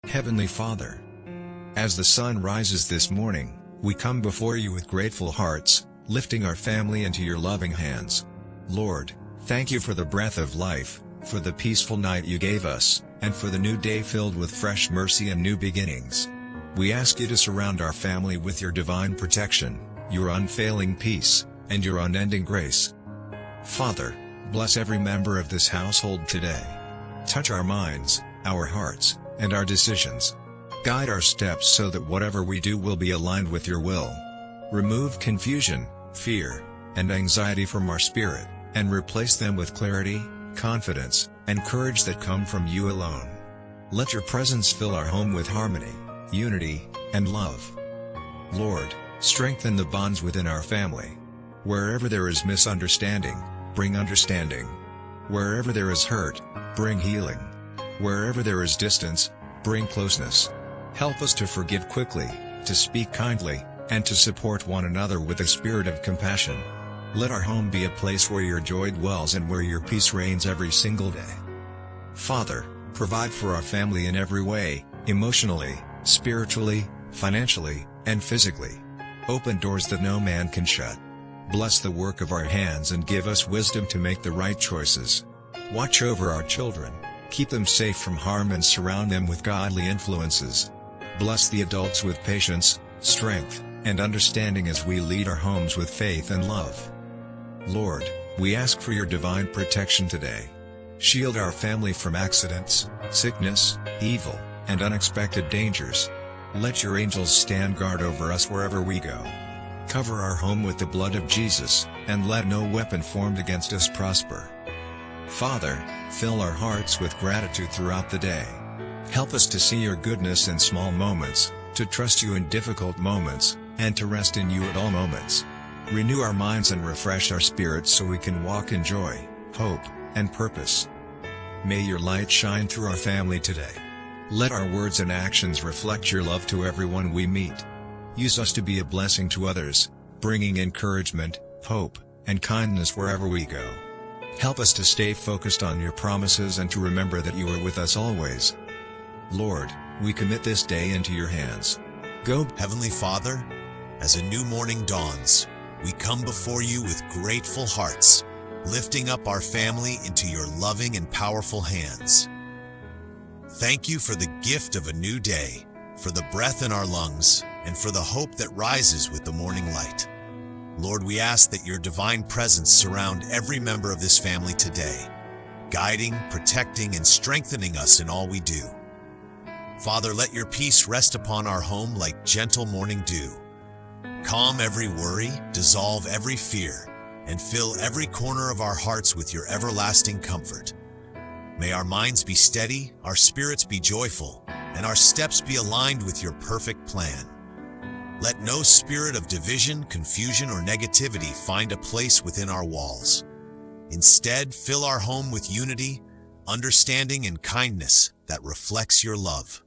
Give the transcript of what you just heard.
Heavenly Father, as the sun rises this morning, we come before you with grateful hearts, lifting our family into your loving hands. Lord, thank you for the breath of life, for the peaceful night you gave us, and for the new day filled with fresh mercy and new beginnings. We ask you to surround our family with your divine protection, your unfailing peace, and your unending grace. Father, bless every member of this household today. Touch our minds, our hearts, and our decisions. Guide our steps so that whatever we do will be aligned with your will. Remove confusion, fear, and anxiety from our spirit, and replace them with clarity, confidence, and courage that come from you alone. Let your presence fill our home with harmony, unity, and love. Lord, strengthen the bonds within our family. Wherever there is misunderstanding, bring understanding. Wherever there is hurt, bring healing. Wherever there is distance, bring closeness. Help us to forgive quickly, to speak kindly, and to support one another with a spirit of compassion. Let our home be a place where your joy dwells and where your peace reigns every single day. Father, provide for our family in every way, emotionally, spiritually, financially, and physically. Open doors that no man can shut. Bless the work of our hands and give us wisdom to make the right choices. Watch over our children, keep them safe from harm and surround them with godly influences. Bless the adults with patience, strength, and understanding as we lead our homes with faith and love. Lord, we ask for your divine protection today. Shield our family from accidents, sickness, evil, and unexpected dangers. Let your angels stand guard over us wherever we go. Cover our home with the blood of Jesus, and let no weapon formed against us prosper. Father, fill our hearts with gratitude throughout the day. Help us to see your goodness in small moments, to trust you in difficult moments, and to rest in you at all moments. Renew our minds and refresh our spirits so we can walk in joy, hope, and purpose. May your light shine through our family today. Let our words and actions reflect your love to everyone we meet. Use us to be a blessing to others, bringing encouragement, hope, and kindness wherever we go. Help us to stay focused on your promises and to remember that you are with us always. Lord, we commit this day into your hands. Go, Heavenly Father, as a new morning dawns, we come before you with grateful hearts, lifting up our family into your loving and powerful hands. Thank you for the gift of a new day, for the breath in our lungs, and for the hope that rises with the morning light. Lord, we ask that your divine presence surround every member of this family today, guiding, protecting, and strengthening us in all we do. Father, let your peace rest upon our home like gentle morning dew. Calm every worry, dissolve every fear, and fill every corner of our hearts with your everlasting comfort. May our minds be steady, our spirits be joyful, and our steps be aligned with your perfect plan. Let no spirit of division, confusion, or negativity find a place within our walls. Instead, fill our home with unity, understanding, and kindness that reflects your love.